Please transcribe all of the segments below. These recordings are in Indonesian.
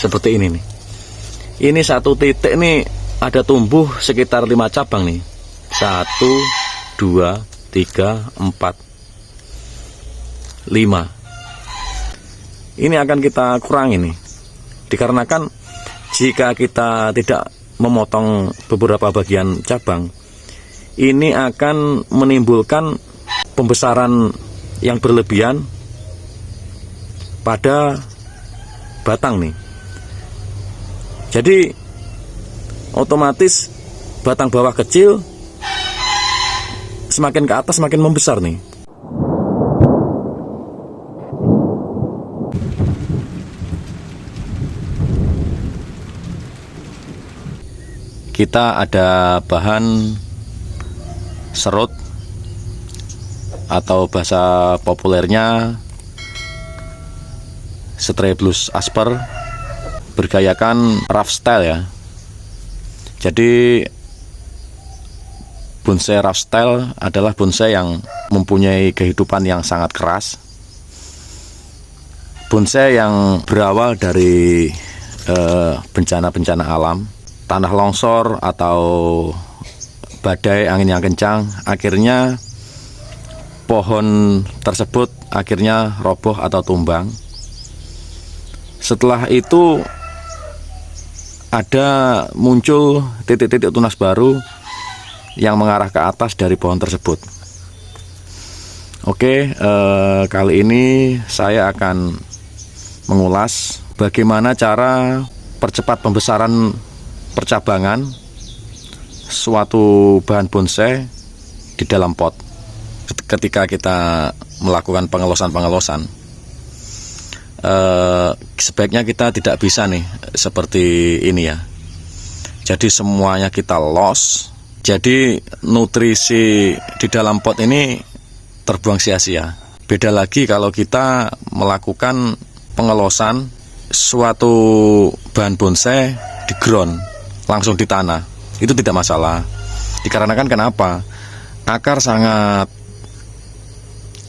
seperti ini nih. Ini satu titik nih ada tumbuh sekitar 5 cabang nih. 1, 2, 3, 4, 5. Ini akan kita kurangi nih, dikarenakan jika kita tidak memotong beberapa bagian cabang, ini akan menimbulkan pembesaran yang berlebihan pada batang nih. Jadi otomatis batang bawah kecil, semakin ke atas semakin membesar nih. Kita ada bahan serut atau bahasa populernya Strelbius asper, bergayakan rough style ya. Jadi bonsai rough style adalah bonsai yang mempunyai kehidupan yang sangat keras. Bonsai yang berawal dari bencana-bencana alam, tanah longsor atau badai angin yang kencang, akhirnya pohon tersebut akhirnya roboh atau tumbang. Setelah itu ada muncul titik-titik tunas baru yang mengarah ke atas dari pohon tersebut. Oke, kali ini saya akan mengulas bagaimana cara percepat pembesaran percabangan suatu bahan bonsai di dalam pot ketika kita melakukan pengelosan. Sebaiknya kita tidak bisa nih seperti ini ya. Jadi semuanya kita loss. Jadi nutrisi di dalam pot ini terbuang sia-sia. Beda lagi kalau kita melakukan pengelosan suatu bahan bonsai di ground, langsung di tanah. Itu tidak masalah. Dikarenakan kenapa? Akar sangat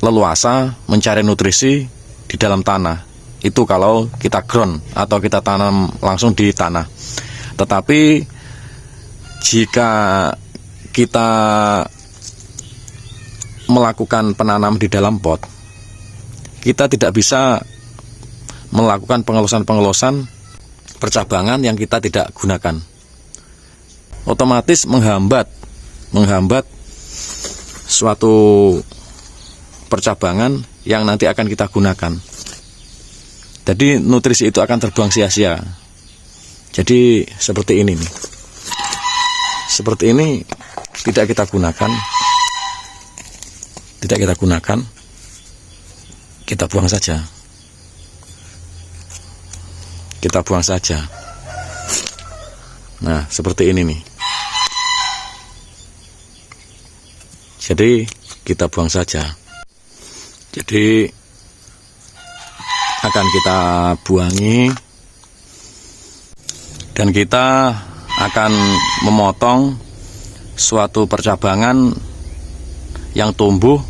leluasa mencari nutrisi di dalam tanah. Itu kalau kita ground atau kita tanam langsung di tanah. Tetapi jika kita melakukan penanam di dalam pot, kita tidak bisa melakukan pengelosan percabangan yang kita tidak gunakan. Otomatis menghambat suatu percabangan yang nanti akan kita gunakan. Jadi nutrisi itu akan terbuang sia-sia. Jadi seperti ini nih. Seperti ini tidak kita gunakan. Kita buang saja. Nah, seperti ini nih. Jadi kita buang saja. Jadi akan kita buangi dan kita akan memotong suatu percabangan yang tumbuh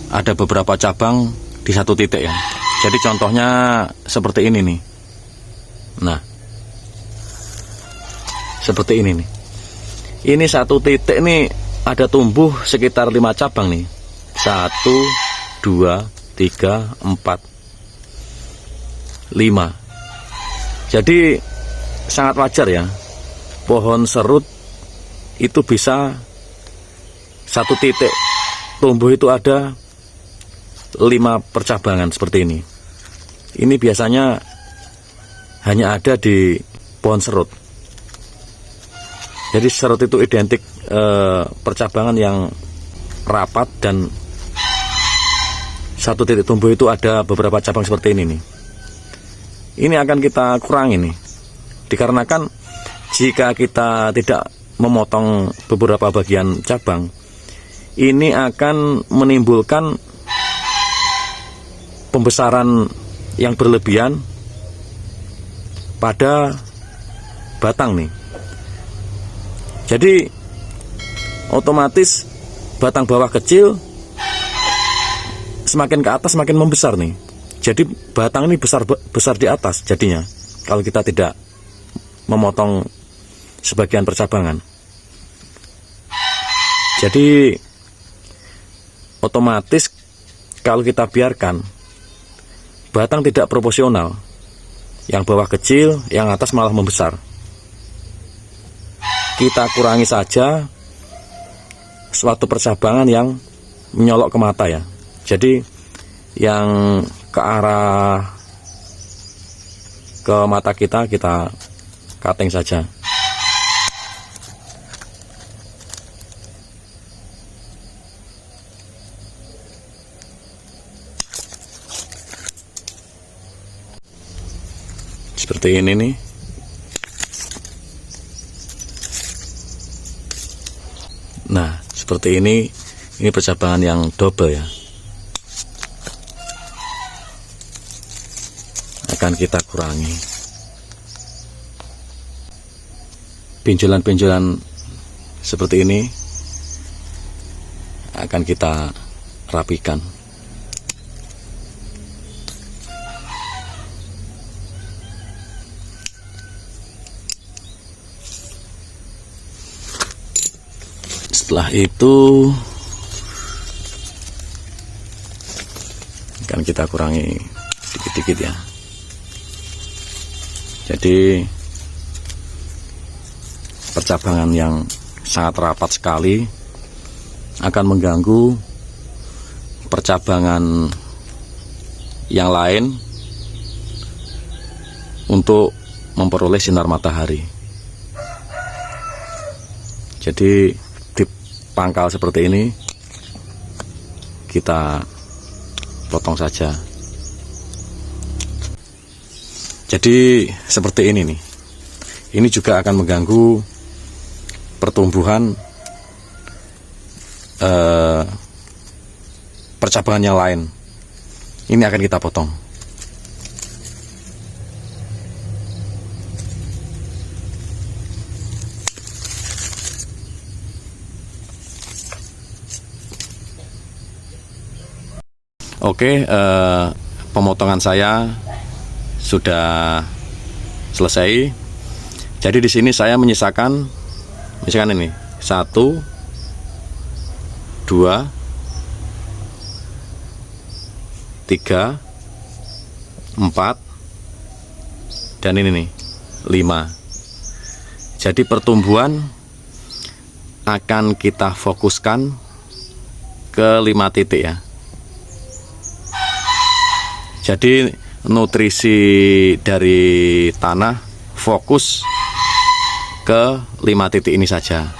ada beberapa cabang di satu titik ya. Jadi contohnya seperti ini nih. Nah, seperti ini nih. Ini satu titik nih ada tumbuh sekitar 5 cabang nih. 1, 2, 3, 4, 5. Jadi sangat wajar ya, pohon serut itu bisa satu titik tumbuh itu ada 5 percabangan seperti ini. Ini biasanya hanya ada di pohon serut. Jadi serut itu identik percabangan yang rapat dan satu titik tumbuh itu ada beberapa cabang seperti ini nih. Ini akan kita kurangi nih, dikarenakan jika kita tidak memotong beberapa bagian cabang, ini akan menimbulkan pembesaran yang berlebihan pada batang nih. Jadi otomatis batang bawah kecil, semakin ke atas semakin membesar nih. Jadi batang ini besar di atas jadinya kalau kita tidak memotong sebagian percabangan. Jadi otomatis kalau kita biarkan, batang tidak proporsional. Yang bawah kecil, yang atas malah membesar. Kita kurangi saja suatu percabangan yang menyolok ke mata ya. Jadi yang ke arah ke mata kita cutting saja. Seperti ini nih. Nah, seperti ini percabangan yang double ya. Akan kita kurangi. Benjolan-benjolan seperti ini akan kita rapikan. Setelah itu akan kita kurangi dikit-dikit ya. Jadi percabangan yang sangat rapat sekali akan mengganggu percabangan yang lain untuk memperoleh sinar matahari. Jadi di pangkal seperti ini kita potong saja. Jadi seperti ini nih. Ini juga akan mengganggu pertumbuhan percabangan yang lain. Ini akan kita potong. Oke, pemotongan saya sudah selesai. Jadi di sini saya menyisakan ini 1, 2, 3, 4, dan ini nih 5. Jadi pertumbuhan akan kita fokuskan ke 5 titik ya. Jadi nutrisi dari tanah fokus ke 5 titik ini saja.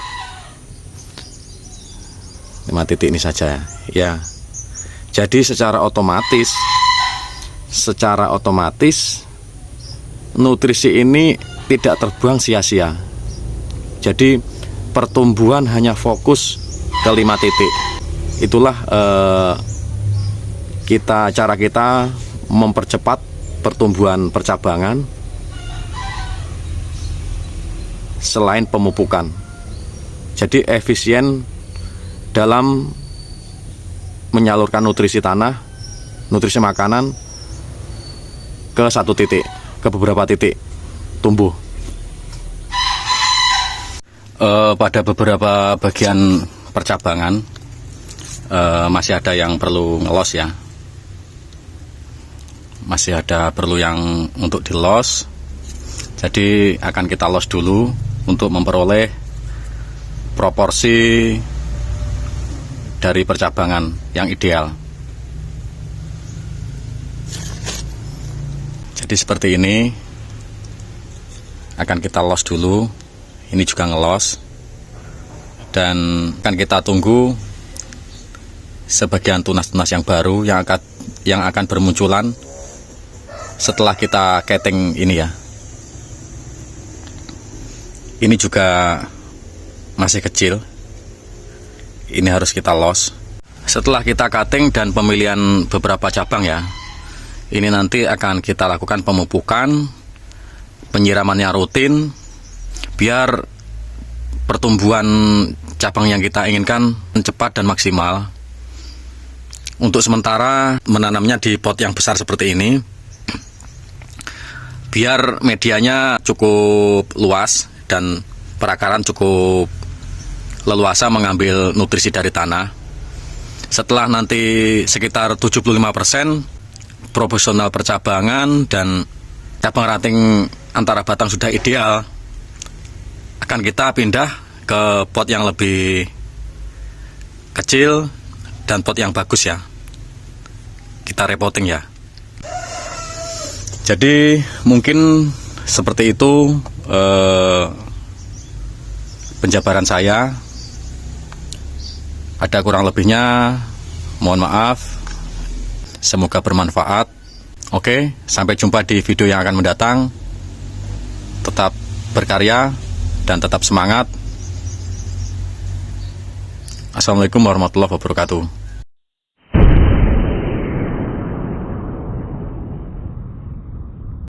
5 titik ini saja ya. Jadi secara otomatis nutrisi ini tidak terbuang sia-sia. Jadi pertumbuhan hanya fokus ke 5 titik. Itulah cara kita mempercepat pertumbuhan percabangan selain pemupukan. Jadi efisien dalam menyalurkan nutrisi tanah, nutrisi makanan ke satu titik, ke beberapa titik tumbuh. Pada beberapa bagian percabangan masih ada yang perlu ngelos ya. Masih ada perlu yang untuk di-los. Jadi akan kita los dulu untuk memperoleh proporsi dari percabangan yang ideal. Jadi seperti ini akan kita los dulu. Ini juga ngelos. Dan akan kita tunggu sebagian tunas-tunas yang baru yang akan bermunculan setelah kita keting ini ya. Ini juga masih kecil. Ini harus kita los. Setelah kita cutting dan pemilihan beberapa cabang ya, ini nanti akan kita lakukan pemupukan, penyiramannya rutin, biar pertumbuhan cabang yang kita inginkan cepat dan maksimal. Untuk sementara menanamnya di pot yang besar seperti ini, biar medianya cukup luas dan perakaran cukup leluasa mengambil nutrisi dari tanah. Setelah nanti sekitar 75% profesional percabangan dan cabang ranting antara batang sudah ideal, akan kita pindah ke pot yang lebih kecil dan pot yang bagus ya. Kita repotting ya. Jadi mungkin seperti itu penjabaran saya. Ada kurang lebihnya, mohon maaf. Semoga bermanfaat. Oke, sampai jumpa di video yang akan mendatang. Tetap berkarya dan tetap semangat. Assalamualaikum warahmatullahi wabarakatuh.